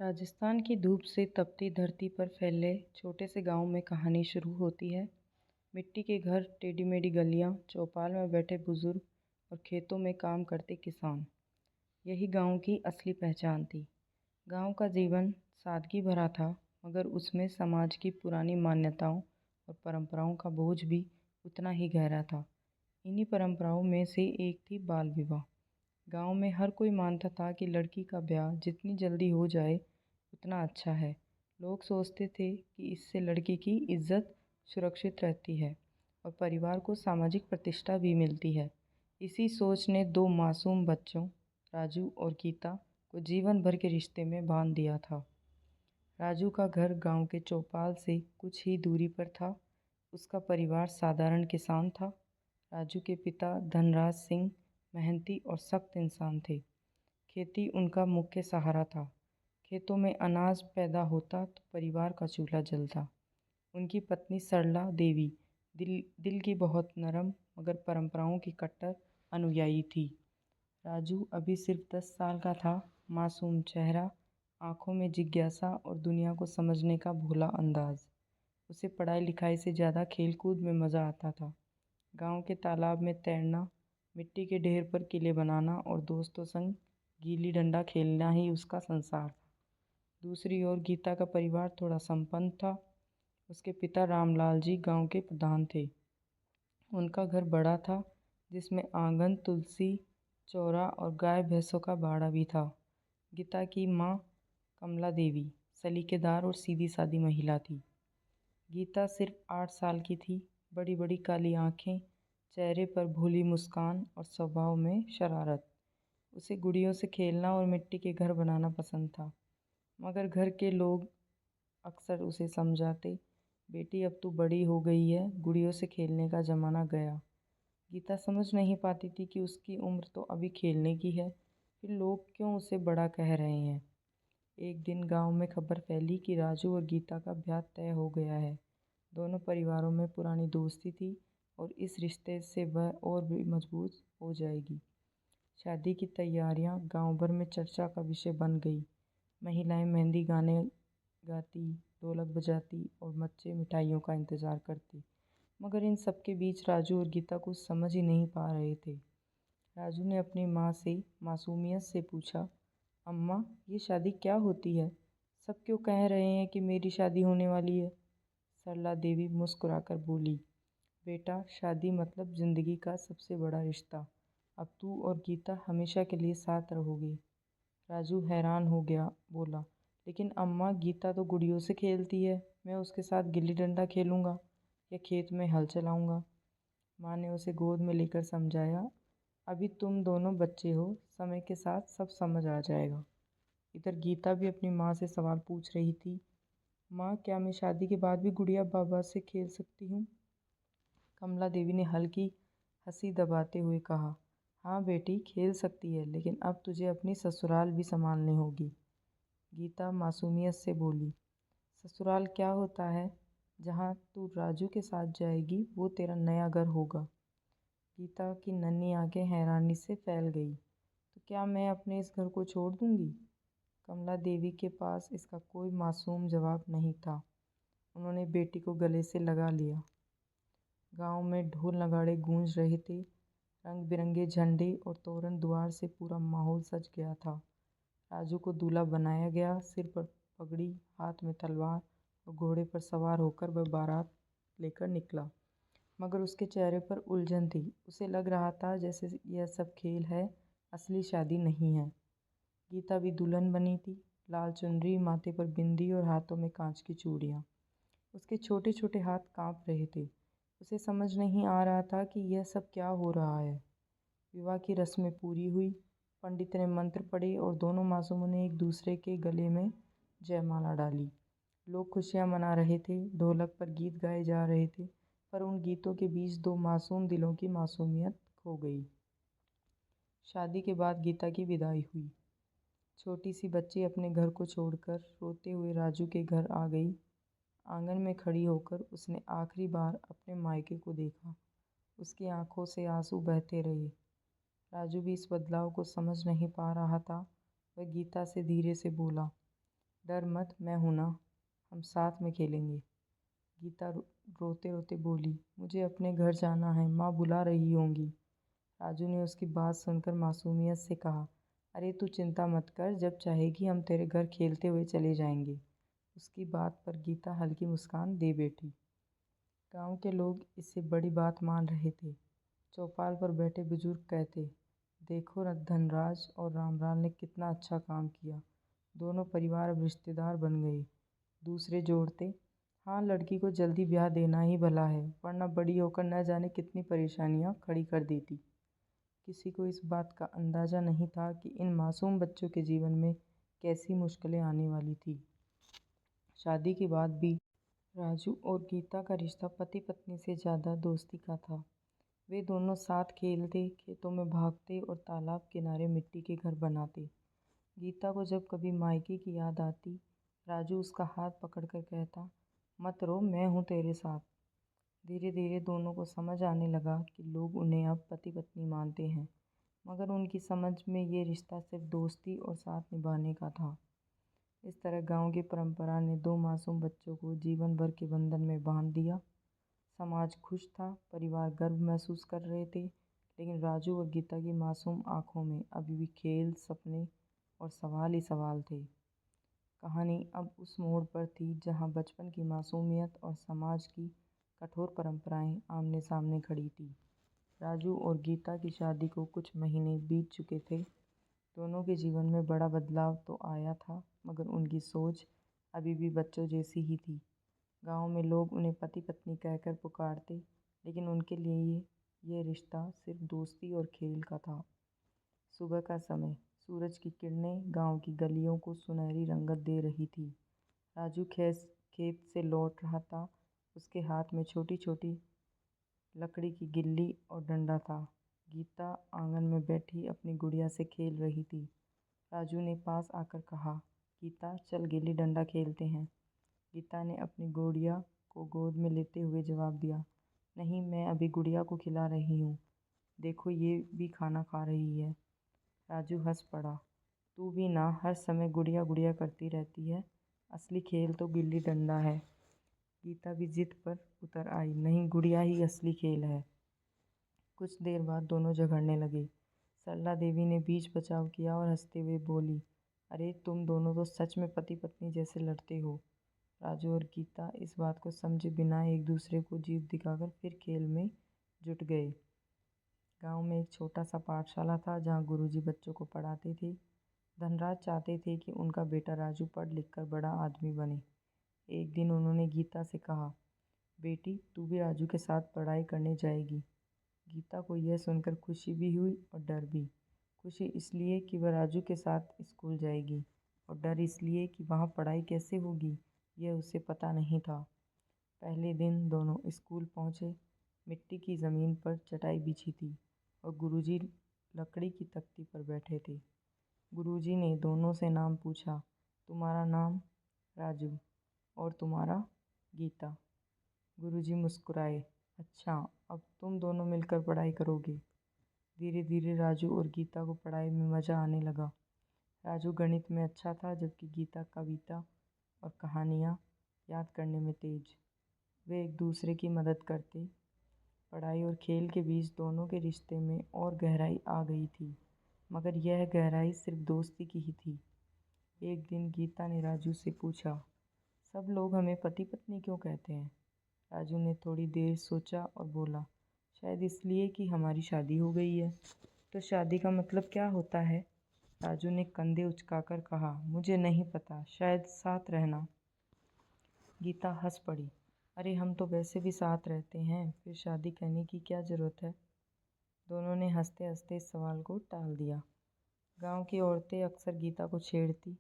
राजस्थान की धूप से तपती धरती पर फैले छोटे से गांव में कहानी शुरू होती है। मिट्टी के घर, टेढ़ी मेढ़ी गलियां, चौपाल में बैठे बुजुर्ग और खेतों में काम करते किसान, यही गांव की असली पहचान थी। गांव का जीवन सादगी भरा था, मगर उसमें समाज की पुरानी मान्यताओं और परंपराओं का बोझ भी उतना ही गहरा था। इन्हीं परंपराओं में से एक थी बाल विवाह। गांव में हर कोई मानता था कि लड़की का ब्याह जितनी जल्दी हो जाए उतना अच्छा है। लोग सोचते थे कि इससे लड़की की इज्जत सुरक्षित रहती है और परिवार को सामाजिक प्रतिष्ठा भी मिलती है। इसी सोच ने दो मासूम बच्चों, राजू और गीता, को जीवन भर के रिश्ते में बांध दिया था। राजू का घर गांव के चौपाल से कुछ ही दूरी पर था। उसका परिवार साधारण किसान था। राजू के पिता धनराज सिंह मेहनती और सख्त इंसान थे। खेती उनका मुख्य सहारा था। खेतों में अनाज पैदा होता तो परिवार का चूल्हा जलता। उनकी पत्नी सरला देवी दिल दिल की बहुत नरम मगर परंपराओं की कट्टर अनुयायी थी। राजू अभी सिर्फ 10 साल का था। मासूम चेहरा, आंखों में जिज्ञासा और दुनिया को समझने का भोला अंदाज। उसे पढ़ाई लिखाई से ज़्यादा खेलकूद में मज़ा आता था। गांव के तालाब में तैरना, मिट्टी के ढेर पर किले बनाना और दोस्तों संग गीली डंडा खेलना ही उसका संसार था। दूसरी ओर गीता का परिवार थोड़ा संपन्न था। उसके पिता रामलाल जी गांव के प्रधान थे। उनका घर बड़ा था, जिसमें आंगन, तुलसी चौरा और गाय भैंसों का बाड़ा भी था। गीता की माँ कमला देवी सलीकेदार और सीधी सादी महिला थी। गीता सिर्फ 8 साल की थी। बड़ी बड़ी काली आंखें, चेहरे पर भोली मुस्कान और स्वभाव में शरारत। उसे गुड़ियों से खेलना और मिट्टी के घर बनाना पसंद था। मगर घर के लोग अक्सर उसे समझाते, बेटी अब तू बड़ी हो गई है, गुड़ियों से खेलने का ज़माना गया। गीता समझ नहीं पाती थी कि उसकी उम्र तो अभी खेलने की है, फिर लोग क्यों उसे बड़ा कह रहे हैं। एक दिन गांव में खबर फैली कि राजू और गीता का ब्याह तय हो गया है। दोनों परिवारों में पुरानी दोस्ती थी और इस रिश्ते से वह और भी मजबूत हो जाएगी। शादी की तैयारियां गांव भर में चर्चा का विषय बन गई। महिलाएं मेहंदी गाने गाती, ढोलक बजाती और बच्चे मिठाइयों का इंतजार करते। मगर इन सब के बीच राजू और गीता कुछ समझ ही नहीं पा रहे थे। राजू ने अपनी माँ से मासूमियत से पूछा, अम्मा, ये शादी क्या होती है? सब क्यों कह रहे हैं कि मेरी शादी होने वाली है? सरला देवी मुस्कुराकर बोली, बेटा, शादी मतलब जिंदगी का सबसे बड़ा रिश्ता। अब तू और गीता हमेशा के लिए साथ रहोगे। राजू हैरान हो गया, बोला, लेकिन अम्मा, गीता तो गुड़ियों से खेलती है, मैं उसके साथ गिल्ली डंडा खेलूंगा या खेत में हल चलाऊंगा। माँ ने उसे गोद में लेकर समझाया, अभी तुम दोनों बच्चे हो, समय के साथ सब समझ आ जाएगा। इधर गीता भी अपनी माँ से सवाल पूछ रही थी, माँ, क्या मैं शादी के बाद भी गुड़िया बाबा से खेल सकती हूँ? कमला देवी ने हल्की हंसी दबाते हुए कहा, हाँ बेटी, खेल सकती है, लेकिन अब तुझे अपनी ससुराल भी संभालनी होगी। गीता मासूमियत से बोली, ससुराल क्या होता है? जहाँ तू राजू के साथ जाएगी वो तेरा नया घर होगा। गीता की नन्ही आंखें हैरानी से फैल गई, तो क्या मैं अपने इस घर को छोड़ दूंगी? कमला देवी के पास इसका कोई मासूम जवाब नहीं था। उन्होंने बेटी को गले से लगा लिया। गांव में ढोल नगाड़े गूंज रहे थे। रंग बिरंगे झंडे और तोरण द्वार से पूरा माहौल सज गया था। राजू को दूल्हा बनाया गया। सिर पर पगड़ी, हाथ में तलवार और घोड़े पर सवार होकर वह बारात लेकर निकला। मगर उसके चेहरे पर उलझन थी। उसे लग रहा था जैसे यह सब खेल है, असली शादी नहीं है। गीता भी दुल्हन बनी थी। लाल चुनरी, माथे पर बिंदी और हाथों में कांच की चूड़ियाँ। उसके छोटे छोटे हाथ कांप रहे थे। उसे समझ नहीं आ रहा था कि यह सब क्या हो रहा है। विवाह की रस्में पूरी हुई। पंडित ने मंत्र पढ़े और दोनों मासूमों ने एक दूसरे के गले में जयमाला डाली। लोग खुशियां मना रहे थे, ढोलक पर गीत गाए जा रहे थे, पर उन गीतों के बीच दो मासूम दिलों की मासूमियत खो गई। शादी के बाद गीता की विदाई हुई। छोटी सी बच्ची अपने घर को छोड़कर रोते हुए राजू के घर आ गई। आंगन में खड़ी होकर उसने आखिरी बार अपने मायके को देखा। उसकी आंखों से आंसू बहते रहे। राजू भी इस बदलाव को समझ नहीं पा रहा था। वह गीता से धीरे से बोला, डर मत, मैं हूं ना, हम साथ में खेलेंगे। गीता रोते रोते बोली, मुझे अपने घर जाना है, माँ बुला रही होंगी। राजू ने उसकी बात सुनकर मासूमियत से कहा, अरे तू चिंता मत कर, जब चाहेगी हम तेरे घर खेलते हुए चले जाएंगे। उसकी बात पर गीता हल्की मुस्कान दे बैठी। गांव के लोग इसे बड़ी बात मान रहे थे। चौपाल पर बैठे बुजुर्ग कहते, देखो धनराज और रामलाल ने कितना अच्छा काम किया, दोनों परिवार अब रिश्तेदार बन गए। दूसरे जोड़ते, हाँ लड़की को जल्दी ब्याह देना ही भला है, वरना बड़ी होकर न जाने कितनी परेशानियां खड़ी कर देती। किसी को इस बात का अंदाज़ा नहीं था कि इन मासूम बच्चों के जीवन में कैसी मुश्किलें आने वाली थी। शादी के बाद भी राजू और गीता का रिश्ता पति पत्नी से ज़्यादा दोस्ती का था। वे दोनों साथ खेलते, खेतों में भागते और तालाब किनारे मिट्टी के घर बनाते। गीता को जब कभी मायके की याद आती, राजू उसका हाथ पकड़कर कहता, मत रो, मैं हूँ तेरे साथ। धीरे धीरे दोनों को समझ आने लगा कि लोग उन्हें अब पति पत्नी मानते हैं, मगर उनकी समझ में ये रिश्ता सिर्फ दोस्ती और साथ निभाने का था। इस तरह गांव की परंपरा ने दो मासूम बच्चों को जीवन भर के बंधन में बांध दिया। समाज खुश था, परिवार गर्व महसूस कर रहे थे, लेकिन राजू और गीता की मासूम आंखों में अभी भी खेल, सपने और सवाल ही सवाल थे। कहानी अब उस मोड़ पर थी जहां बचपन की मासूमियत और समाज की कठोर परंपराएं आमने सामने खड़ी थी। राजू और गीता की शादी को कुछ महीने बीत चुके थे। दोनों के जीवन में बड़ा बदलाव तो आया था, मगर उनकी सोच अभी भी बच्चों जैसी ही थी। गांव में लोग उन्हें पति पत्नी कहकर पुकारते, लेकिन उनके लिए ये रिश्ता सिर्फ दोस्ती और खेल का था। सुबह का समय, सूरज की किरणें गांव की गलियों को सुनहरी रंगत दे रही थी। राजू खेत से लौट रहा था। उसके हाथ में छोटी छोटी लकड़ी की गिल्ली और डंडा था। गीता आंगन में बैठी अपनी गुड़िया से खेल रही थी। राजू ने पास आकर कहा, गीता चल गिल्ली डंडा खेलते हैं। गीता ने अपनी गुड़िया को गोद में लेते हुए जवाब दिया, नहीं, मैं अभी गुड़िया को खिला रही हूँ, देखो ये भी खाना खा रही है। राजू हंस पड़ा, तू भी ना हर समय गुड़िया गुड़िया करती रहती है, असली खेल तो गिल्ली डंडा है। गीता भी जिद पर उतर आई, नहीं, गुड़िया ही असली खेल है। कुछ देर बाद दोनों झगड़ने लगे। सरला देवी ने बीच बचाव किया और हंसते हुए बोली, अरे तुम दोनों तो सच में पति पत्नी जैसे लड़ते हो। राजू और गीता इस बात को समझे बिना एक दूसरे को जीत दिखाकर फिर खेल में जुट गए। गांव में एक छोटा सा पाठशाला था जहां गुरुजी बच्चों को पढ़ाते थे। धनराज चाहते थे कि उनका बेटा राजू पढ़ लिख कर बड़ा आदमी बने। एक दिन उन्होंने गीता से कहा, बेटी तू भी राजू के साथ पढ़ाई करने जाएगी। गीता को यह सुनकर खुशी भी हुई और डर भी। खुशी इसलिए कि वह राजू के साथ स्कूल जाएगी, और डर इसलिए कि वहाँ पढ़ाई कैसे होगी, यह उसे पता नहीं था। पहले दिन दोनों स्कूल पहुँचे। मिट्टी की ज़मीन पर चटाई बिछी थी और गुरुजी लकड़ी की तख्ती पर बैठे थे। गुरुजी ने दोनों से नाम पूछा, तुम्हारा नाम? राजू। और तुम्हारा? गीता। गुरुजी मुस्कुराए, अच्छा, अब तुम दोनों मिलकर पढ़ाई करोगे। धीरे धीरे राजू और गीता को पढ़ाई में मज़ा आने लगा। राजू गणित में अच्छा था, जबकि गीता कविता और कहानियाँ याद करने में तेज। वे एक दूसरे की मदद करते। पढ़ाई और खेल के बीच दोनों के रिश्ते में और गहराई आ गई थी, मगर यह गहराई सिर्फ दोस्ती की ही थी। एक दिन गीता ने राजू से पूछा, सब लोग हमें पति पत्नी क्यों कहते हैं? राजू ने थोड़ी देर सोचा और बोला, शायद इसलिए कि हमारी शादी हो गई है। तो शादी का मतलब क्या होता है? राजू ने कंधे उचकाकर कहा, मुझे नहीं पता, शायद साथ रहना। गीता हंस पड़ी, अरे हम तो वैसे भी साथ रहते हैं, फिर शादी करने की क्या ज़रूरत है? दोनों ने हंसते हंसते इस सवाल को टाल दिया। गांव की औरतें अक्सर गीता को छेड़ती,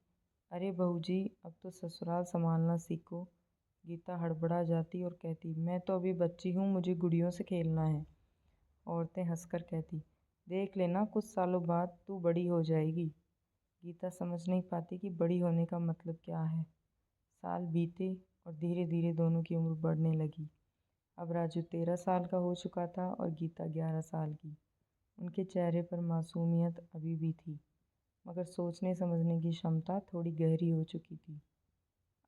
अरे बहू जी, अब तो ससुराल संभालना सीखो। गीता हड़बड़ा जाती और कहती, मैं तो अभी बच्ची हूँ, मुझे गुड़ियों से खेलना है। औरतें हंसकर कहती, देख लेना, कुछ सालों बाद तू बड़ी हो जाएगी। गीता समझ नहीं पाती कि बड़ी होने का मतलब क्या है। साल बीते और धीरे धीरे दोनों की उम्र बढ़ने लगी। अब राजू 13 साल का हो चुका था और गीता 11 साल की। उनके चेहरे पर मासूमियत अभी भी थी, मगर सोचने समझने की क्षमता थोड़ी गहरी हो चुकी थी।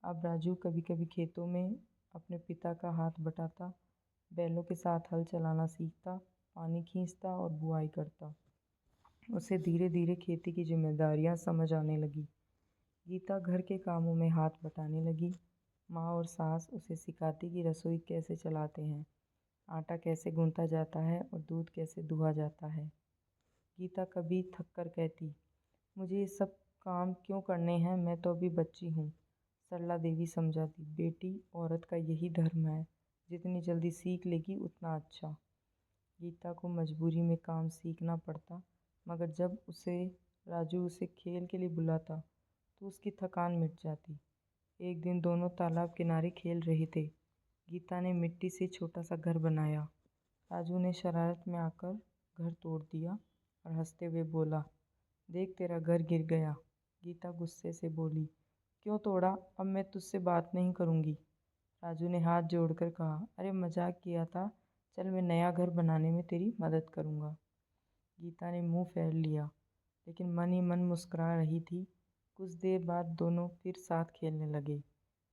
अब राजू कभी कभी खेतों में अपने पिता का हाथ बटाता, बैलों के साथ हल चलाना सीखता, पानी खींचता और बुआई करता। उसे धीरे धीरे खेती की जिम्मेदारियां समझ आने लगी। गीता घर के कामों में हाथ बटाने लगी। माँ और सास उसे सिखाती कि रसोई कैसे चलाते हैं, आटा कैसे गूंथा जाता है और दूध कैसे दुहा जाता है। गीता कभी थक कर कहती, मुझे ये सब काम क्यों करने हैं, मैं तो अभी बच्ची हूँ। सरला देवी समझाती, बेटी औरत का यही धर्म है, जितनी जल्दी सीख लेगी उतना अच्छा। गीता को मजबूरी में काम सीखना पड़ता, मगर जब राजू उसे खेल के लिए बुलाता तो उसकी थकान मिट जाती। एक दिन दोनों तालाब किनारे खेल रहे थे। गीता ने मिट्टी से छोटा सा घर बनाया। राजू ने शरारत में आकर घर तोड़ दिया और हंसते हुए बोला, देख तेरा घर गिर गया। गीता गुस्से से बोली, क्यों तोड़ा, अब मैं तुझसे बात नहीं करूँगी। राजू ने हाथ जोड़कर कहा, अरे मजाक किया था, चल मैं नया घर बनाने में तेरी मदद करूँगा। गीता ने मुंह फेर लिया, लेकिन मन ही मन मुस्कुरा रही थी। कुछ देर बाद दोनों फिर साथ खेलने लगे।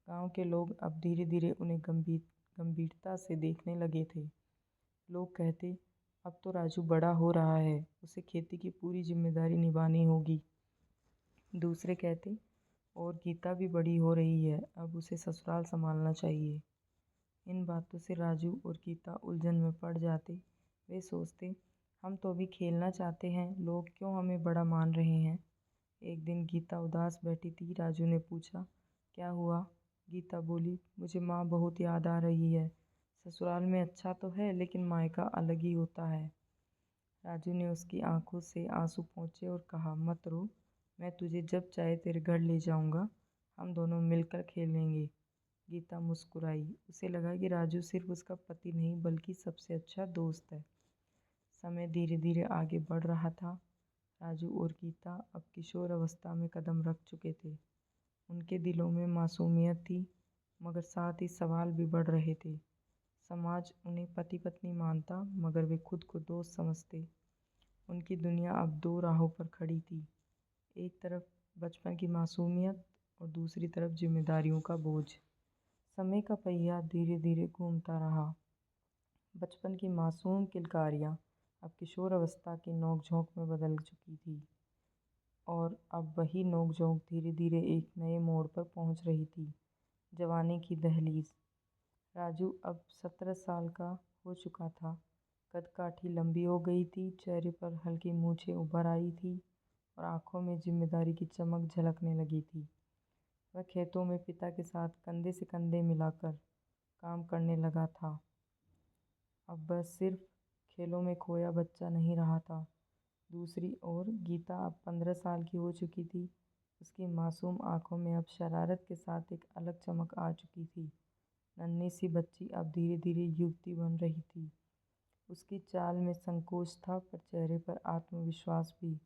गांव के लोग अब धीरे धीरे उन्हें गंभीरता से देखने लगे थे। लोग कहते, अब तो राजू बड़ा हो रहा है, उसे खेती की पूरी जिम्मेदारी निभानी होगी। दूसरे कहते, और गीता भी बड़ी हो रही है, अब उसे ससुराल संभालना चाहिए। इन बातों से राजू और गीता उलझन में पड़ जाते। वे सोचते, हम तो अभी खेलना चाहते हैं, लोग क्यों हमें बड़ा मान रहे हैं। एक दिन गीता उदास बैठी थी। राजू ने पूछा, क्या हुआ। गीता बोली, मुझे माँ बहुत याद आ रही है। ससुराल में अच्छा तो है, लेकिन मायका अलग ही होता है। राजू ने उसकी आंखों से आंसू पोंछे और कहा, मत रो, मैं तुझे जब चाहे तेरे घर ले जाऊंगा, हम दोनों मिलकर खेलेंगे। गीता मुस्कुराई। उसे लगा कि राजू सिर्फ उसका पति नहीं बल्कि सबसे अच्छा दोस्त है। समय धीरे धीरे आगे बढ़ रहा था। राजू और गीता अब किशोर अवस्था में कदम रख चुके थे। उनके दिलों में मासूमियत थी, मगर साथ ही सवाल भी बढ़ रहे थे। समाज उन्हें पति पत्नी मानता, मगर वे खुद को दोस्त समझते। उनकी दुनिया अब दो राहों पर खड़ी थी, एक तरफ बचपन की मासूमियत और दूसरी तरफ जिम्मेदारियों का बोझ। समय का पहिया धीरे धीरे घूमता रहा। बचपन की मासूम किलकारियाँ अब किशोर अवस्था की नोक-झोंक में बदल चुकी थी, और अब वही नोक-झोंक धीरे धीरे एक नए मोड़ पर पहुंच रही थी, जवानी की दहलीज। राजू अब 17 साल का हो चुका था। कद-काठी लंबी हो गई थी, चेहरे पर हल्की मूछें उभर आई थी और आंखों में जिम्मेदारी की चमक झलकने लगी थी। वह खेतों में पिता के साथ कंधे से कंधे मिलाकर काम करने लगा था। अब वह सिर्फ खेलों में खोया बच्चा नहीं रहा था। दूसरी ओर गीता अब 15 साल की हो चुकी थी। उसकी मासूम आंखों में अब शरारत के साथ एक अलग चमक आ चुकी थी। नन्ही सी बच्ची अब धीरे धीरे युवती बन रही थी। उसकी चाल में संकोच था, पर चेहरे पर आत्मविश्वास भी।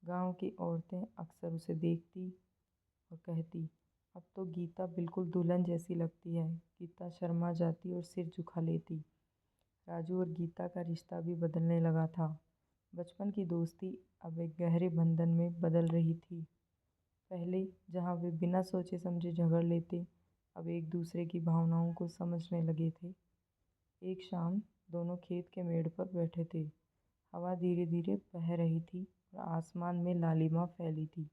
गांव की औरतें अक्सर उसे देखती और कहती, अब तो गीता बिल्कुल दुल्हन जैसी लगती है। गीता शर्मा जाती और सिर झुका लेती। राजू और गीता का रिश्ता भी बदलने लगा था। बचपन की दोस्ती अब एक गहरे बंधन में बदल रही थी। पहले जहाँ वे बिना सोचे समझे झगड़ लेते, अब एक दूसरे की भावनाओं को समझने लगे थे। एक शाम दोनों खेत के मेड़ पर बैठे थे। हवा धीरे धीरे बह रही थी और आसमान में लालिमा फैली थी।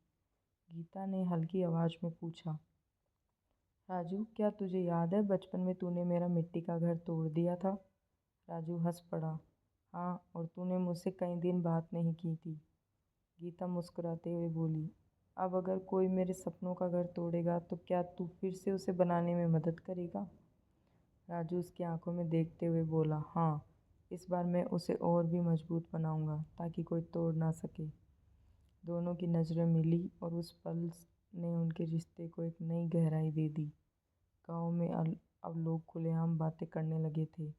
गीता ने हल्की आवाज़ में पूछा, राजू, क्या तुझे याद है बचपन में तूने मेरा मिट्टी का घर तोड़ दिया था। राजू हंस पड़ा। हाँ, और तूने मुझसे कई दिन बात नहीं की थी। गीता मुस्कुराते हुए बोली, अब अगर कोई मेरे सपनों का घर तोड़ेगा तो क्या तू फिर से उसे बनाने में मदद करेगा। राजू उसकी आंखों में देखते हुए बोला, हाँ, इस बार मैं उसे और भी मजबूत बनाऊंगा ताकि कोई तोड़ ना सके। दोनों की नज़रें मिली और उस पल ने उनके रिश्ते को एक नई गहराई दे दी। गाँव में अब लोग खुलेआम बातें करने लगे थे।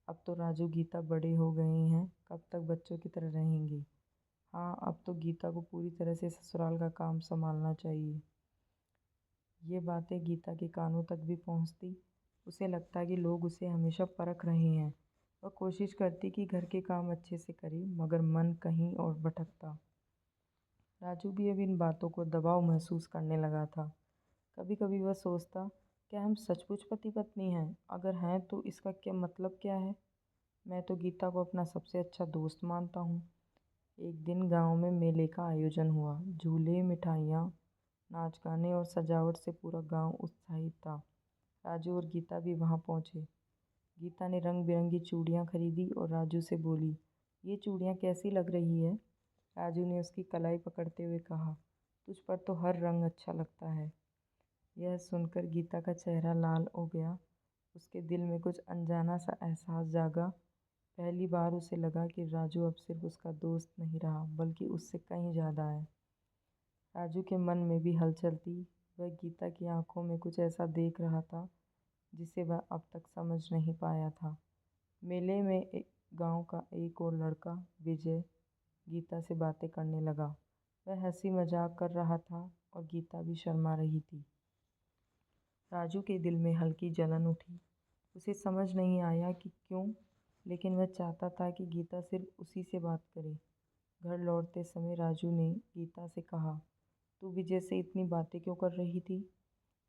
अब तो राजू गीता बड़े हो गए हैं, कब तक बच्चों की तरह रहेंगे। हाँ, अब तो गीता को पूरी तरह से ससुराल का काम संभालना चाहिए। ये बातें गीता के कानों तक भी पहुंचती। उसे लगता कि लोग उसे हमेशा परख रहे हैं। वह कोशिश करती कि घर के काम अच्छे से करे, मगर मन कहीं और भटकता। राजू भी अब इन बातों को दबाव महसूस करने लगा था। कभी कभी वह सोचता, क्या हम सचमुच पति पत्नी हैं? अगर हैं तो इसका क्या मतलब क्या है? मैं तो गीता को अपना सबसे अच्छा दोस्त मानता हूँ। एक दिन गांव में मेले का आयोजन हुआ। झूले, मिठाइयाँ, नाच गाने और सजावट से पूरा गांव उत्साहित था। राजू और गीता भी वहां पहुंचे। गीता ने रंग बिरंगी चूड़ियां खरीदी और राजू से बोली, ये चूड़ियां कैसी लग रही है? राजू ने उसकी कलाई पकड़ते हुए कहा, तुझ पर तो हर रंग अच्छा लगता है। यह सुनकर गीता का चेहरा लाल हो गया। उसके दिल में कुछ अनजाना सा एहसास जागा। पहली बार उसे लगा कि राजू अब सिर्फ उसका दोस्त नहीं रहा, बल्कि उससे कहीं ज़्यादा है। राजू के मन में भी हलचल थी। वह गीता की आंखों में कुछ ऐसा देख रहा था जिसे वह अब तक समझ नहीं पाया था। मेले में एक गांव का एक और लड़का, विजय, गीता से बातें करने लगा। वह हंसी मजाक कर रहा था और गीता भी शर्मा रही थी। राजू के दिल में हल्की जलन उठी। उसे समझ नहीं आया कि क्यों, लेकिन वह चाहता था कि गीता सिर्फ उसी से बात करे। घर लौटते समय राजू ने गीता से कहा, तू विजय से इतनी बातें क्यों कर रही थी?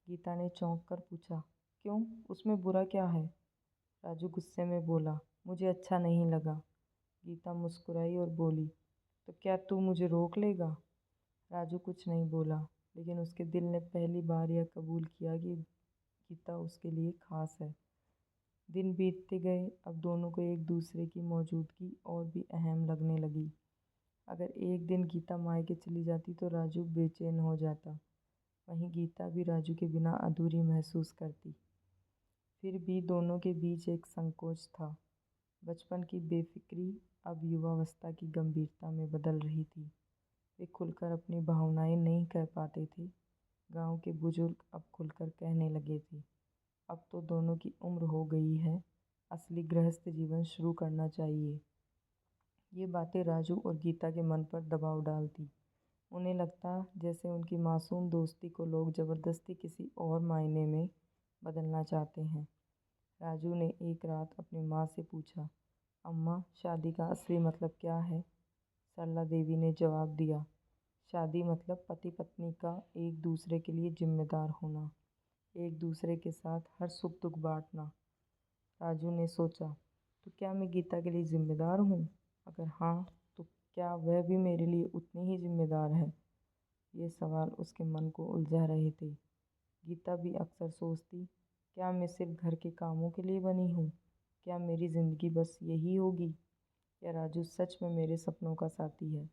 गीता ने चौंक कर पूछा, क्यों, उसमें बुरा क्या है? राजू गुस्से में बोला, मुझे अच्छा नहीं लगा। गीता मुस्कुराई और बोली, तो क्या तू मुझे रोक लेगा? राजू कुछ नहीं बोला, लेकिन उसके दिल ने पहली बार यह कबूल किया कि गीता उसके लिए खास है। दिन बीतते गए। अब दोनों को एक दूसरे की मौजूदगी और भी अहम लगने लगी। अगर एक दिन गीता मायके चली जाती तो राजू बेचैन हो जाता। वहीं गीता भी राजू के बिना अधूरी महसूस करती। फिर भी दोनों के बीच एक संकोच था। बचपन की बेफिक्री अब युवावस्था की गंभीरता में बदल रही थी। वे खुलकर अपनी भावनाएं नहीं कह पाते थे। गांव के बुजुर्ग अब खुलकर कहने लगे थे, अब तो दोनों की उम्र हो गई है, असली गृहस्थ जीवन शुरू करना चाहिए। ये बातें राजू और गीता के मन पर दबाव डालती। उन्हें लगता जैसे उनकी मासूम दोस्ती को लोग ज़बरदस्ती किसी और मायने में बदलना चाहते हैं। राजू ने एक रात अपनी माँ से पूछा, अम्मा, शादी का असली मतलब क्या है? सरला देवी ने जवाब दिया, शादी मतलब पति पत्नी का एक दूसरे के लिए जिम्मेदार होना, एक दूसरे के साथ हर सुख दुख बांटना। राजू ने सोचा, तो क्या मैं गीता के लिए जिम्मेदार हूँ? अगर हाँ, तो क्या वह भी मेरे लिए उतनी ही जिम्मेदार है? ये सवाल उसके मन को उलझा रहे थे। गीता भी अक्सर सोचती, क्या मैं सिर्फ घर के कामों के लिए बनी हूँ? क्या मेरी ज़िंदगी बस यही होगी? या राजू सच में मेरे सपनों का साथी है?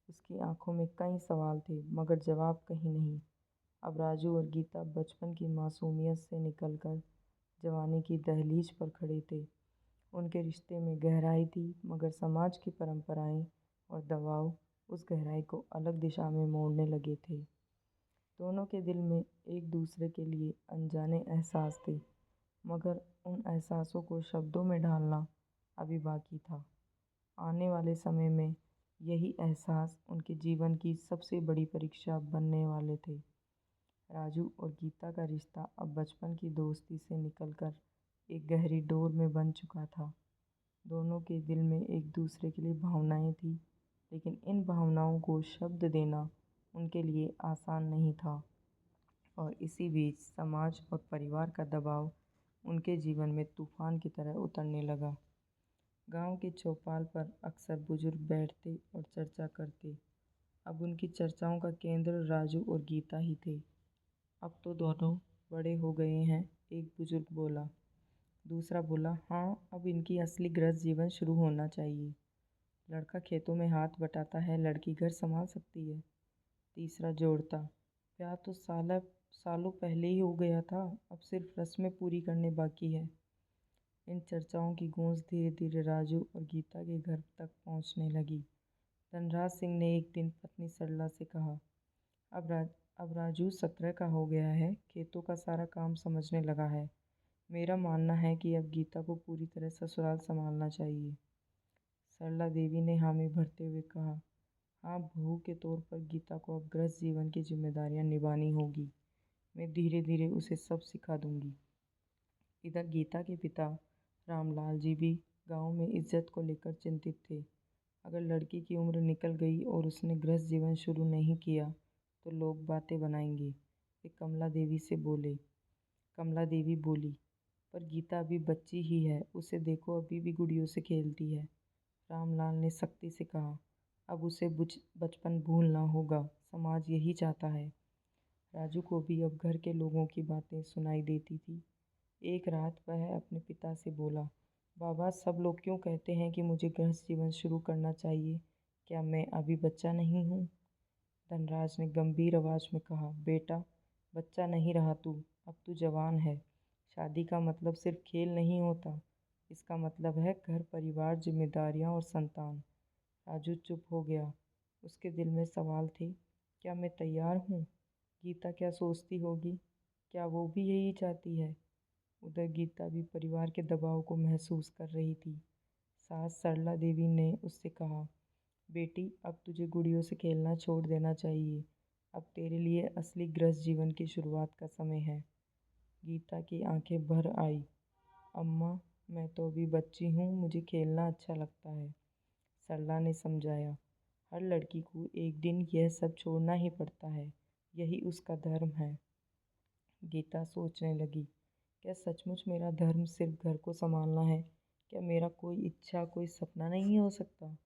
उसकी आंखों में कई सवाल थे, मगर जवाब कहीं नहीं। अब राजू और गीता बचपन की मासूमियत से निकलकर जवानी की दहलीज पर खड़े थे। उनके रिश्ते में गहराई थी, मगर समाज की परंपराएं और दबाव उस गहराई को अलग दिशा में मोड़ने लगे थे। दोनों के दिल में एक दूसरे के लिए अनजाने एहसास थे, मगर उन एहसासों को शब्दों में ढालना अभी बाकी था। आने वाले समय में यही एहसास उनके जीवन की सबसे बड़ी परीक्षा बनने वाले थे। राजू और गीता का रिश्ता अब बचपन की दोस्ती से निकलकर एक गहरी डोर में बन चुका था। दोनों के दिल में एक दूसरे के लिए भावनाएं थी, लेकिन इन भावनाओं को शब्द देना उनके लिए आसान नहीं था। और इसी बीच समाज और परिवार का दबाव उनके जीवन में तूफान की तरह उतरने लगा। गांव के चौपाल पर अक्सर बुजुर्ग बैठते और चर्चा करते। अब उनकी चर्चाओं का केंद्र राजू और गीता ही थे। अब तो दोनों बड़े हो गए हैं, एक बुजुर्ग बोला। दूसरा बोला, हाँ, अब इनकी असली गृहस्थ जीवन शुरू होना चाहिए। लड़का खेतों में हाथ बटाता है, लड़की घर संभाल सकती है। तीसरा जोड़ता, ब्याह तो सालों पहले ही हो गया था, अब सिर्फ रस्में पूरी करने बाकी है। इन चर्चाओं की गूंज धीरे धीरे राजू और गीता के घर तक पहुंचने लगी। धनराज सिंह ने एक दिन पत्नी सरला से कहा, अब राजू 17 का हो गया है, खेतों का सारा काम समझने लगा है। मेरा मानना है कि अब गीता को पूरी तरह ससुराल संभालना चाहिए। सरला देवी ने हामी भरते हुए कहा, हाँ, बहू के तौर पर गीता को अब गृहस्थ जीवन की जिम्मेदारियां निभानी होगी। मैं धीरे धीरे उसे सब सिखा दूंगी। इधर गीता के पिता रामलाल जी भी गांव में इज्जत को लेकर चिंतित थे। अगर लड़की की उम्र निकल गई और उसने गृहस्थ जीवन शुरू नहीं किया तो लोग बातें बनाएंगे, वे कमला देवी से बोले। कमला देवी बोली, पर गीता अभी बच्ची ही है, उसे देखो अभी भी गुड़ियों से खेलती है। रामलाल ने सख्ती से कहा, अब उसे बचपन भूलना होगा, समाज यही चाहता है। राजू को भी अब घर के लोगों की बातें सुनाई देती थी। एक रात वह अपने पिता से बोला, बाबा सब लोग क्यों कहते हैं कि मुझे गृहस्थ जीवन शुरू करना चाहिए, क्या मैं अभी बच्चा नहीं हूँ? धनराज ने गंभीर आवाज में कहा, बेटा बच्चा नहीं रहा तू, अब तू जवान है। शादी का मतलब सिर्फ खेल नहीं होता, इसका मतलब है घर परिवार जिम्मेदारियां और संतान। राजू चुप हो गया। उसके दिल में सवाल थे, क्या मैं तैयार हूँ? गीता क्या सोचती होगी? क्या वो भी यही चाहती है? उधर गीता भी परिवार के दबाव को महसूस कर रही थी। सास सरला देवी ने उससे कहा, बेटी अब तुझे गुड़ियों से खेलना छोड़ देना चाहिए, अब तेरे लिए असली गृहस्थ जीवन की शुरुआत का समय है। गीता की आंखें भर आई। अम्मा मैं तो अभी बच्ची हूँ, मुझे खेलना अच्छा लगता है, सरला ने समझाया। हर लड़की को एक दिन यह सब छोड़ना ही पड़ता है, यही उसका धर्म है। गीता सोचने लगी, क्या सचमुच मेरा धर्म सिर्फ घर को संभालना है? क्या मेरा कोई इच्छा कोई सपना नहीं हो सकता?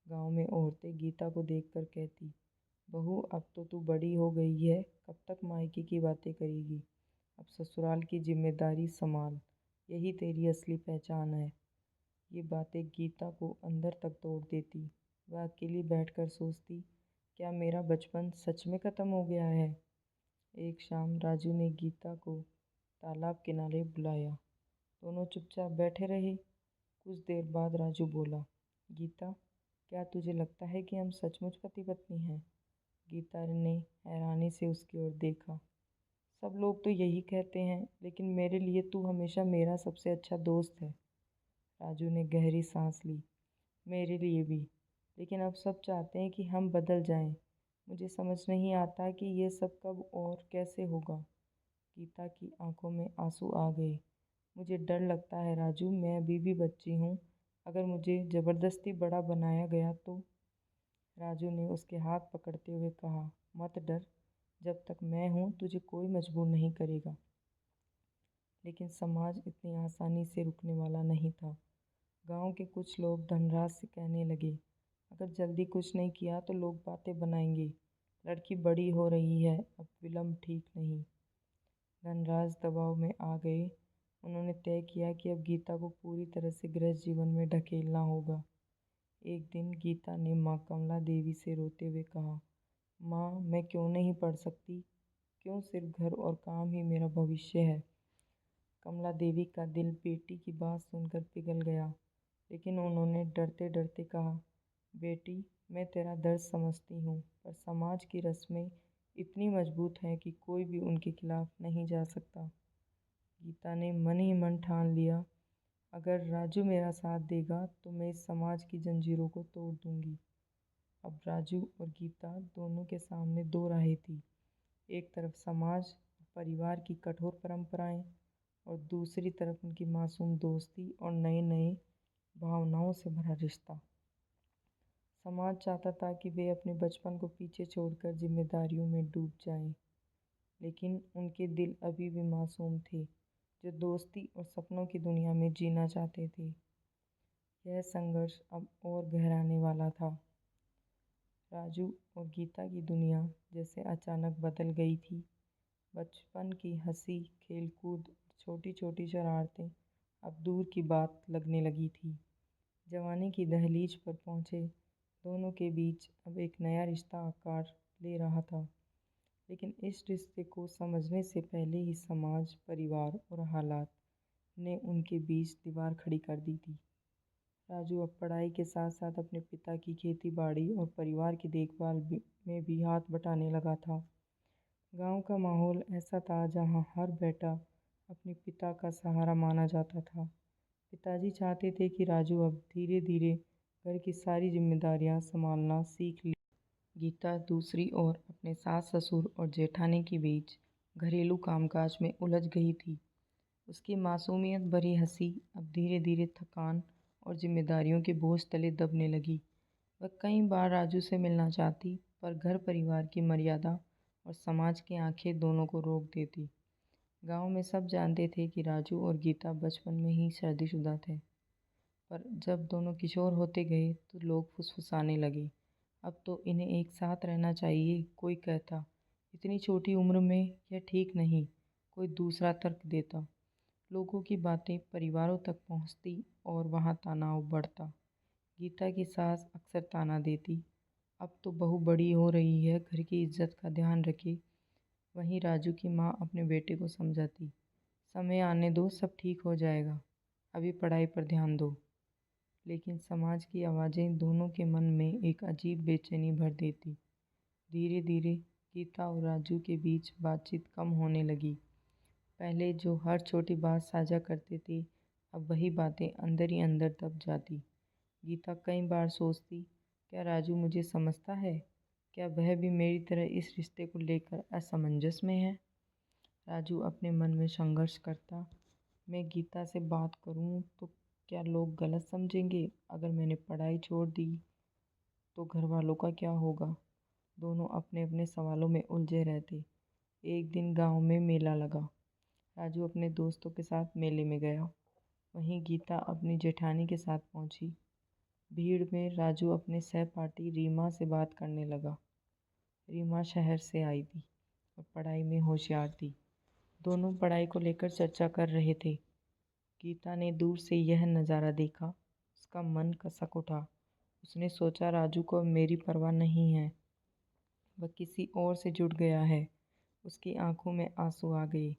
गांव में औरतें गीता को देखकर कहती, बहू अब तो तू बड़ी हो गई है, कब तक मायके की बातें करेगी? अब ससुराल की जिम्मेदारी संभाल, यही तेरी असली पहचान है। ये बातें गीता को अंदर तक तोड़ देती। वह अकेली बैठकर सोचती, क्या मेरा बचपन सच में ख़त्म हो गया है? एक शाम राजू ने गीता को तालाब किनारे बुलाया। दोनों चुपचाप बैठे रहे। कुछ देर बाद राजू बोला, गीता क्या तुझे लगता है कि हम सचमुच पति पत्नी हैं? गीता ने हैरानी से उसकी ओर देखा। सब लोग तो यही कहते हैं, लेकिन मेरे लिए तू हमेशा मेरा सबसे अच्छा दोस्त है। राजू ने गहरी सांस ली। मेरे लिए भी, लेकिन अब सब चाहते हैं कि हम बदल जाएं। मुझे समझ नहीं आता कि ये सब कब और कैसे होगा। गीता की आंखों में आंसू आ गए। मुझे डर लगता है राजू, मैं अभी भी बच्ची हूँ, अगर मुझे ज़बरदस्ती बड़ा बनाया गया तो? राजू ने उसके हाथ पकड़ते हुए कहा, मत डर, जब तक मैं हूँ तुझे कोई मजबूर नहीं करेगा। लेकिन समाज इतनी आसानी से रुकने वाला नहीं था। गांव के कुछ लोग धनराज से कहने लगे, अगर जल्दी कुछ नहीं किया तो लोग बातें बनाएंगे, लड़की बड़ी हो रही है, अब विलम्ब ठीक नहीं। धनराज दबाव में आ गए। उन्होंने तय किया कि अब गीता को पूरी तरह से गृहस्थ जीवन में ढकेलना होगा। एक दिन गीता ने माँ कमला देवी से रोते हुए कहा, माँ मैं क्यों नहीं पढ़ सकती? क्यों सिर्फ घर और काम ही मेरा भविष्य है? कमला देवी का दिल बेटी की बात सुनकर पिघल गया, लेकिन उन्होंने डरते डरते कहा, बेटी मैं तेरा दर्द समझती हूँ, पर समाज की रस्में इतनी मजबूत हैं कि कोई भी उनके खिलाफ नहीं जा सकता। गीता ने मन ही मन ठान लिया, अगर राजू मेरा साथ देगा तो मैं इस समाज की जंजीरों को तोड़ दूंगी। अब राजू और गीता दोनों के सामने दो राहें थी। एक तरफ समाज और परिवार की कठोर परंपराएं, और दूसरी तरफ उनकी मासूम दोस्ती और नए नए भावनाओं से भरा रिश्ता। समाज चाहता था कि वे अपने बचपन को पीछे छोड़कर जिम्मेदारियों में डूब जाएं, लेकिन उनके दिल अभी भी मासूम थे, जो दोस्ती और सपनों की दुनिया में जीना चाहते थे। यह संघर्ष अब और गहराने वाला था। राजू और गीता की दुनिया जैसे अचानक बदल गई थी। बचपन की हंसी खेलकूद और छोटी छोटी शरारतें अब दूर की बात लगने लगी थी। जवानी की दहलीज पर पहुँचे दोनों के बीच अब एक नया रिश्ता आकार ले रहा था। लेकिन इस रिश्ते को समझने से पहले ही समाज, परिवार और हालात ने उनके बीच दीवार खड़ी कर दी थी। राजू अब पढ़ाई के साथ साथ अपने पिता की खेती बाड़ी और परिवार की देखभाल में भी हाथ बटाने लगा था। गांव का माहौल ऐसा था जहां हर बेटा अपने पिता का सहारा माना जाता था। पिताजी चाहते थे कि राजू अब धीरे धीरे घर की सारी जिम्मेदारियां संभालना सीख ले। गीता दूसरी ओर अपने सास ससुर और जेठानी के बीच घरेलू कामकाज में उलझ गई थी। उसकी मासूमियत भरी हंसी अब धीरे धीरे थकान और जिम्मेदारियों के बोझ तले दबने लगी। वह कई बार राजू से मिलना चाहती, पर घर परिवार की मर्यादा और समाज की आंखें दोनों को रोक देती। गांव में सब जानते थे कि राजू और गीता बचपन में ही शादीशुदा थे, पर जब दोनों किशोर होते गए तो लोग फुसफुसाने लगे, अब तो इन्हें एक साथ रहना चाहिए। कोई कहता इतनी छोटी उम्र में यह ठीक नहीं, कोई दूसरा तर्क देता। लोगों की बातें परिवारों तक पहुंचती और वहां तनाव बढ़ता। गीता की सास अक्सर ताना देती, अब तो बहू बड़ी हो रही है, घर की इज्जत का ध्यान रखे। वहीं राजू की माँ अपने बेटे को समझाती, समय आने दो, सब ठीक हो जाएगा, अभी पढ़ाई पर ध्यान दो। लेकिन समाज की आवाज़ें दोनों के मन में एक अजीब बेचैनी भर देती। धीरे धीरे गीता और राजू के बीच बातचीत कम होने लगी। पहले जो हर छोटी बात साझा करते थे, अब वही बातें अंदर ही अंदर दब जाती। गीता कई बार सोचती, क्या राजू मुझे समझता है? क्या वह भी मेरी तरह इस रिश्ते को लेकर असमंजस में है? राजू अपने मन में संघर्ष करता, मैं गीता से बात करूं तो क्या लोग गलत समझेंगे? अगर मैंने पढ़ाई छोड़ दी तो घर वालों का क्या होगा? दोनों अपने अपने सवालों में उलझे रहते। एक दिन गांव में मेला लगा। राजू अपने दोस्तों के साथ मेले में गया। वहीं गीता अपनी जेठानी के साथ पहुंची। भीड़ में राजू अपने सहपाठी रीमा से बात करने लगा। रीमा शहर से आई थी और पढ़ाई में होशियार थी। दोनों पढ़ाई को लेकर चर्चा कर रहे थे। गीता ने दूर से यह नज़ारा देखा, उसका मन कसक उठा। उसने सोचा, राजू को अब मेरी परवाह नहीं है, वह किसी और से जुड़ गया है। उसकी आंखों में आंसू आ गए।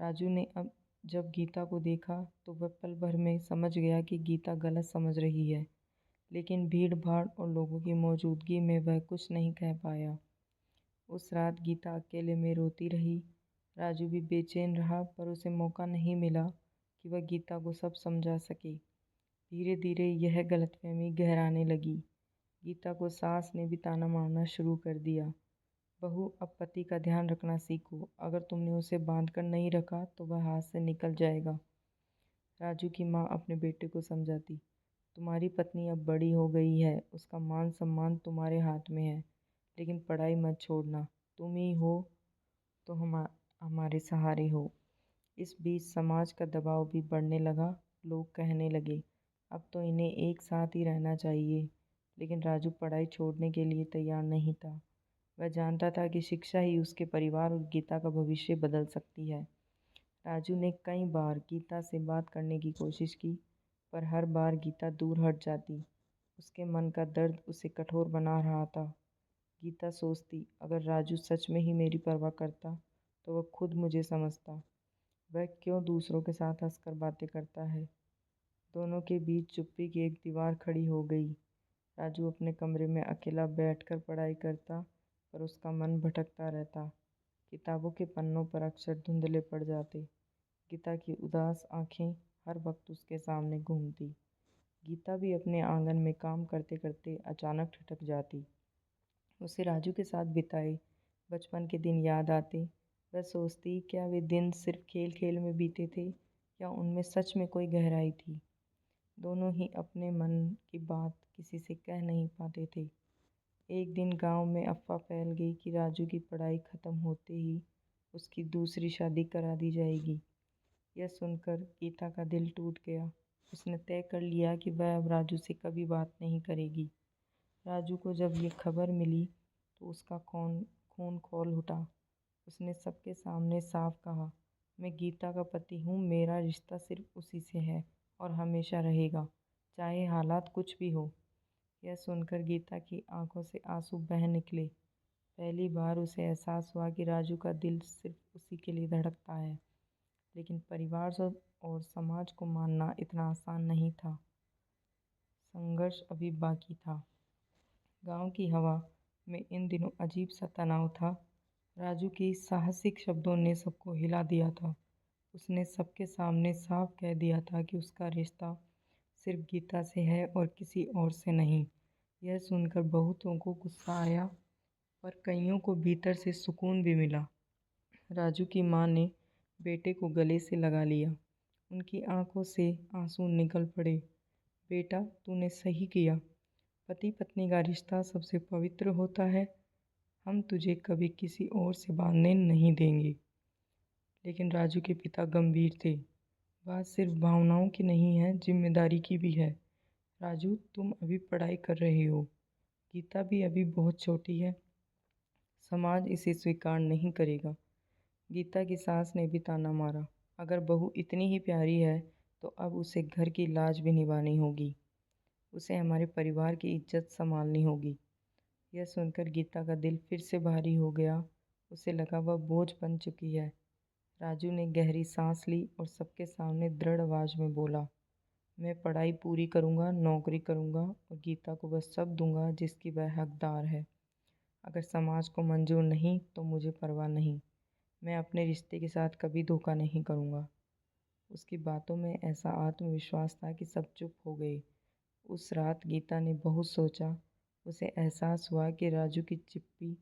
राजू ने अब जब गीता को देखा तो वह पल भर में समझ गया कि गीता गलत समझ रही है, लेकिन भीड़ भाड़ और लोगों की मौजूदगी में वह कुछ नहीं कह पाया। उस रात गीता अकेले में रोती रही। राजू भी बेचैन रहा, पर उसे मौका नहीं मिला कि वह गीता को सब समझा सके। धीरे धीरे यह गलतफहमी गहराने लगी। गीता को सास ने भी ताना मारना शुरू कर दिया, बहू अब पति का ध्यान रखना सीखो, अगर तुमने उसे बांध कर नहीं रखा तो वह हाथ से निकल जाएगा। राजू की माँ अपने बेटे को समझाती, तुम्हारी पत्नी अब बड़ी हो गई है, उसका मान सम्मान तुम्हारे हाथ में है, लेकिन पढ़ाई मत छोड़ना, तुम ही हो तो हमारे सहारे हो। इस बीच समाज का दबाव भी बढ़ने लगा। लोग कहने लगे, अब तो इन्हें एक साथ ही रहना चाहिए। लेकिन राजू पढ़ाई छोड़ने के लिए तैयार नहीं था। वह जानता था कि शिक्षा ही उसके परिवार और गीता का भविष्य बदल सकती है। राजू ने कई बार गीता से बात करने की कोशिश की, पर हर बार गीता दूर हट जाती। उसके मन का दर्द उसे कठोर बना रहा था। गीता सोचती, अगर राजू सच में ही मेरी परवाह करता तो वह खुद मुझे समझता। वह क्यों दूसरों के साथ हंसकर बातें करता है? दोनों के बीच चुप्पी की एक दीवार खड़ी हो गई। राजू अपने कमरे में अकेला बैठकर पढ़ाई करता, पर उसका मन भटकता रहता। किताबों के पन्नों पर अक्षर धुंधले पड़ जाते। गीता की उदास आंखें हर वक्त उसके सामने घूमती। गीता भी अपने आंगन में काम करते करते अचानक ठिठक जाती। उसे राजू के साथ बिताए बचपन के दिन याद आते। वह सोचती, क्या वे दिन सिर्फ खेल खेल में बीते थे या उनमें सच में कोई गहराई थी। दोनों ही अपने मन की बात किसी से कह नहीं पाते थे। एक दिन गांव में अफवाह फैल गई कि राजू की पढ़ाई खत्म होते ही उसकी दूसरी शादी करा दी जाएगी। यह सुनकर गीता का दिल टूट गया। उसने तय कर लिया कि वह अब राजू से कभी बात नहीं करेगी। राजू को जब ये खबर मिली तो उसका खून खौल उठा। उसने सबके सामने साफ कहा, मैं गीता का पति हूँ, मेरा रिश्ता सिर्फ उसी से है और हमेशा रहेगा, चाहे हालात कुछ भी हो। यह सुनकर गीता की आंखों से आंसू बह निकले। पहली बार उसे एहसास हुआ कि राजू का दिल सिर्फ उसी के लिए धड़कता है। लेकिन और समाज को मानना इतना आसान नहीं था। संघर्ष अभी बाकी था। गांव की हवा में इन दिनों अजीब सा तनाव था। राजू की साहसिक शब्दों ने सबको हिला दिया था। उसने सबके सामने साफ कह दिया था कि उसका रिश्ता सिर्फ गीता से है और किसी और से नहीं। यह सुनकर बहुतों को गुस्सा आया, पर कईयों को भीतर से सुकून भी मिला। राजू की माँ ने बेटे को गले से लगा लिया। उनकी आंखों से आंसू निकल पड़े। बेटा, तूने सही किया। पति पत्नी का रिश्ता सबसे पवित्र होता है। हम तुझे कभी किसी और से बांधने नहीं देंगे। लेकिन राजू के पिता गंभीर थे। बात सिर्फ भावनाओं की नहीं है, जिम्मेदारी की भी है। राजू, तुम अभी पढ़ाई कर रहे हो। गीता भी अभी बहुत छोटी है। समाज इसे स्वीकार नहीं करेगा। गीता की सास ने भी ताना मारा। अगर बहू इतनी ही प्यारी है तो अब उसे घर की लाज भी निभानी होगी। उसे हमारे परिवार की इज्जत संभालनी होगी। यह सुनकर गीता का दिल फिर से भारी हो गया। उसे लगा वह बोझ बन चुकी है। राजू ने गहरी सांस ली और सबके सामने दृढ़ आवाज में बोला, मैं पढ़ाई पूरी करूंगा, नौकरी करूंगा और गीता को वह सब दूंगा जिसकी वह हकदार है। अगर समाज को मंजूर नहीं तो मुझे परवाह नहीं। मैं अपने रिश्ते के साथ कभी धोखा नहीं करूंगा। उसकी बातों में ऐसा आत्मविश्वास था कि सब चुप हो गए। उस रात गीता ने बहुत सोचा। उसे एहसास हुआ कि राजू की चिप्पी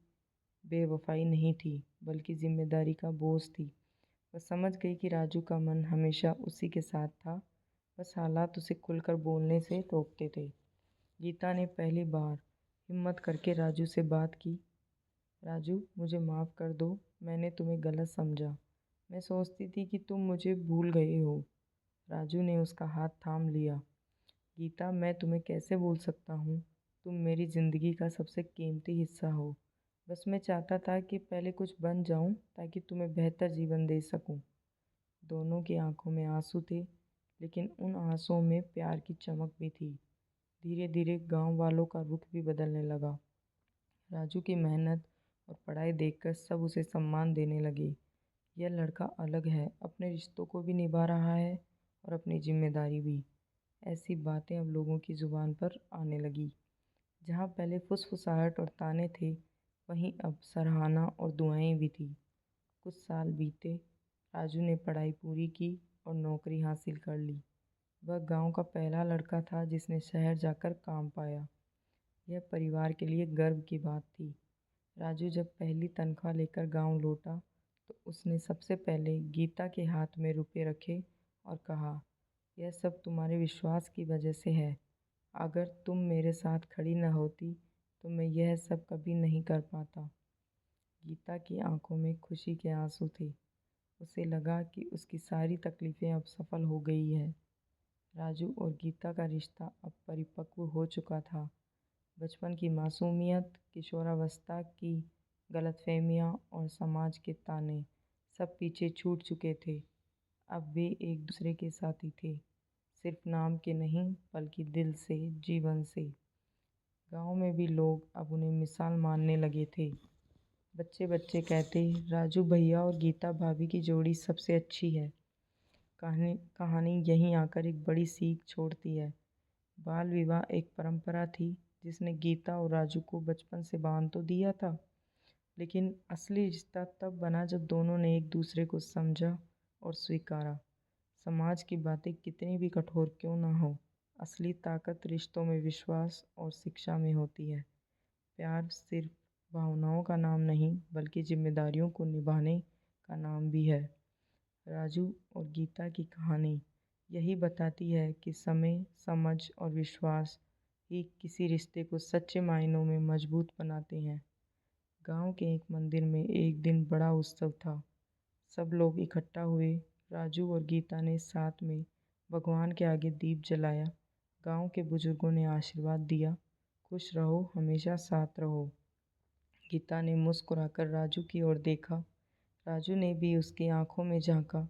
बेवफाई नहीं थी, बल्कि जिम्मेदारी का बोझ थी। वह समझ गई कि राजू का मन हमेशा उसी के साथ था, बस हालात उसे खुलकर बोलने से रोकते थे। गीता ने पहली बार हिम्मत करके राजू से बात की। राजू, मुझे माफ़ कर दो, मैंने तुम्हें गलत समझा। मैं सोचती थी कि तुम मुझे भूल गए हो। राजू ने उसका हाथ थाम लिया। गीता, मैं तुम्हें कैसे भूल सकता हूँ? तुम मेरी ज़िंदगी का सबसे कीमती हिस्सा हो। बस मैं चाहता था कि पहले कुछ बन जाऊं ताकि तुम्हें बेहतर जीवन दे सकूं। दोनों की आंखों में आंसू थे, लेकिन उन आंसुओं में प्यार की चमक भी थी। धीरे धीरे गांव वालों का रुख भी बदलने लगा। राजू की मेहनत और पढ़ाई देखकर सब उसे सम्मान देने लगे। यह लड़का अलग है, अपने रिश्तों को भी निभा रहा है और अपनी जिम्मेदारी भी। ऐसी बातें अब लोगों की जुबान पर आने लगी। जहाँ पहले फुसफुसाहट और ताने थे, वहीं अब सराहना और दुआएं भी थी। कुछ साल बीते। राजू ने पढ़ाई पूरी की और नौकरी हासिल कर ली। वह गांव का पहला लड़का था जिसने शहर जाकर काम पाया। यह परिवार के लिए गर्व की बात थी। राजू जब पहली तनख्वाह लेकर गांव लौटा तो उसने सबसे पहले गीता के हाथ में रुपए रखे और कहा, यह सब तुम्हारे विश्वास की वजह से है। अगर तुम मेरे साथ खड़ी न होती तो मैं यह सब कभी नहीं कर पाता। गीता की आंखों में खुशी के आंसू थे। उसे लगा कि उसकी सारी तकलीफ़ें अब सफल हो गई है। राजू और गीता का रिश्ता अब परिपक्व हो चुका था। बचपन की मासूमियत, किशोरावस्था की गलतफहमियाँ और समाज के ताने सब पीछे छूट चुके थे। अब वे एक दूसरे के साथी थे, सिर्फ नाम के नहीं बल्कि दिल से, जीवन से। गांव में भी लोग अब उन्हें मिसाल मानने लगे थे। बच्चे बच्चे कहते, राजू भैया और गीता भाभी की जोड़ी सबसे अच्छी है। कहानी कहानी यहीं आकर एक बड़ी सीख छोड़ती है। बाल विवाह एक परंपरा थी जिसने गीता और राजू को बचपन से बांध तो दिया था, लेकिन असली रिश्ता तब बना जब दोनों ने एक दूसरे को समझा और स्वीकारा। समाज की बातें कितनी भी कठोर क्यों ना हो, असली ताकत रिश्तों में विश्वास और शिक्षा में होती है। प्यार सिर्फ भावनाओं का नाम नहीं बल्कि जिम्मेदारियों को निभाने का नाम भी है। राजू और गीता की कहानी यही बताती है कि समय, समझ और विश्वास ही किसी रिश्ते को सच्चे मायनों में मजबूत बनाते हैं। गांव के एक मंदिर में एक दिन बड़ा उत्सव था। सब लोग इकट्ठा हुए। राजू और गीता ने साथ में भगवान के आगे दीप जलाया। गांव के बुजुर्गों ने आशीर्वाद दिया, खुश रहो, हमेशा साथ रहो। गीता ने मुस्कुराकर राजू की ओर देखा। राजू ने भी उसकी आंखों में झांका।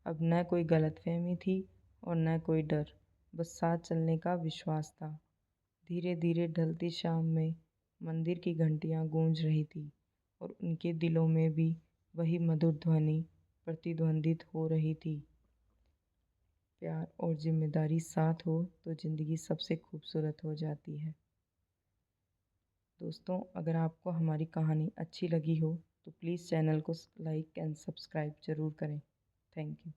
अब न कोई गलतफहमी थी और न कोई डर, बस साथ चलने का विश्वास था। धीरे धीरे ढलती शाम में मंदिर की घंटियां गूंज रही थी और उनके दिलों में भी वही मधुर ध्वनि प्रतिध्वनित हो रही थी। प्यार और जिम्मेदारी साथ हो तो ज़िंदगी सबसे खूबसूरत हो जाती है। दोस्तों, अगर आपको हमारी कहानी अच्छी लगी हो तो प्लीज़ चैनल को लाइक एंड सब्सक्राइब ज़रूर करें। Thank you.